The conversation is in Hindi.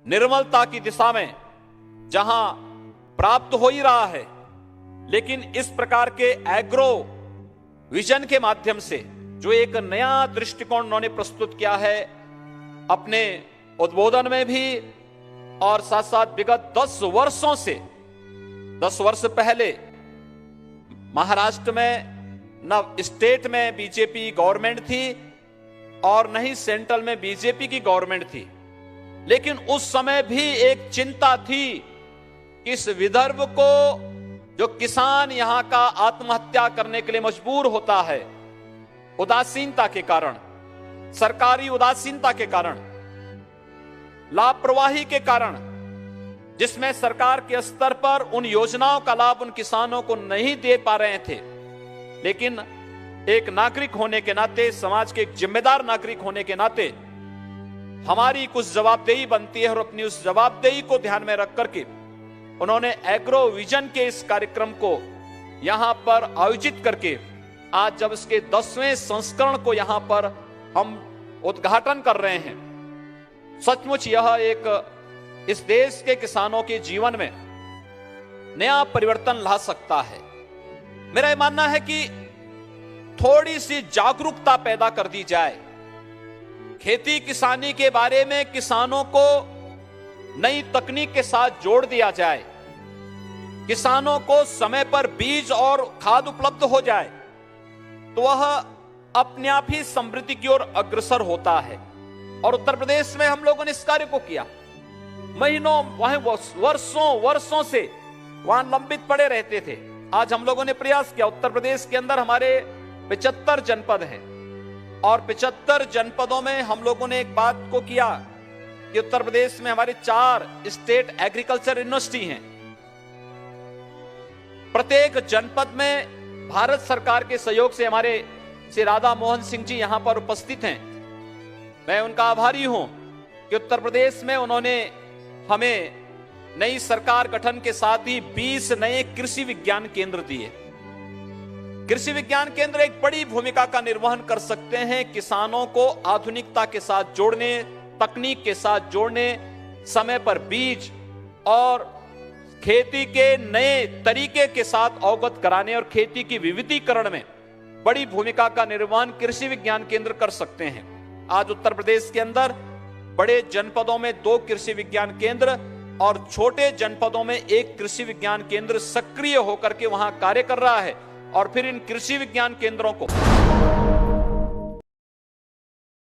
निर्मलता की दिशा में जहां प्राप्त हो ही रहा है, लेकिन इस प्रकार के एग्रो विजन के माध्यम से जो एक नया दृष्टिकोण उन्होंने प्रस्तुत किया है अपने उद्बोधन में भी, और साथ साथ विगत 10 वर्षों से 10 वर्ष पहले महाराष्ट्र में न स्टेट में बीजेपी गवर्नमेंट थी और न ही सेंट्रल में बीजेपी की गवर्नमेंट थी, लेकिन उस समय भी एक चिंता थी कि इस विदर्भ को जो किसान यहां का आत्महत्या करने के लिए मजबूर होता है, उदासीनता के कारण, सरकारी उदासीनता के कारण, लापरवाही के कारण, जिसमें सरकार के स्तर पर उन योजनाओं का लाभ उन किसानों को नहीं दे पा रहे थे, लेकिन एक नागरिक होने के नाते, समाज के एक जिम्मेदार नागरिक होने के नाते हमारी कुछ जवाबदेही बनती है, और अपनी उस जवाबदेही को ध्यान में रख करके उन्होंने एग्रो विजन के इस कार्यक्रम को यहां पर आयोजित करके आज जब इसके 10वें संस्करण को यहां पर हम उद्घाटन कर रहे हैं, सचमुच यह एक इस देश के किसानों के जीवन में नया परिवर्तन ला सकता है। मेरा यह मानना है कि थोड़ी सी जागरूकता पैदा कर दी जाए, खेती किसानी के बारे में किसानों को नई तकनीक के साथ जोड़ दिया जाए, किसानों को समय पर बीज और खाद उपलब्ध हो जाए, तो वह अपने आप ही समृद्धि की ओर अग्रसर होता है। और उत्तर प्रदेश में हम लोगों ने इस कार्य को किया, महीनों वहां वर्षों से वहां लंबित पड़े रहते थे। आज हम लोगों ने प्रयास किया, उत्तर प्रदेश के अंदर हमारे 75 जनपद हैं, और 75 जनपदों में हम लोगों ने एक बात को किया कि उत्तर प्रदेश में हमारे 4 स्टेट एग्रीकल्चर यूनिवर्सिटी हैं। प्रत्येक जनपद में भारत सरकार के सहयोग से हमारे श्री राधा मोहन सिंह जी यहां पर उपस्थित हैं। मैं उनका आभारी हूं कि उत्तर प्रदेश में उन्होंने हमें नई सरकार गठन के साथ ही 20 नए कृषि विज्ञान केंद्र दिए। कृषि विज्ञान केंद्र एक बड़ी भूमिका का निर्वहन कर सकते हैं, किसानों को आधुनिकता के साथ जोड़ने, तकनीक के साथ जोड़ने, समय पर बीज और खेती के नए तरीके के साथ अवगत कराने और खेती की विविधीकरण में बड़ी भूमिका का निर्वहन कृषि विज्ञान केंद्र कर सकते हैं। आज उत्तर प्रदेश के अंदर बड़े जनपदों में 2 कृषि विज्ञान केंद्र और छोटे जनपदों में 1 कृषि विज्ञान केंद्र सक्रिय होकर के वहां कार्य कर रहा है, और फिर इन कृषि विज्ञान केंद्रों को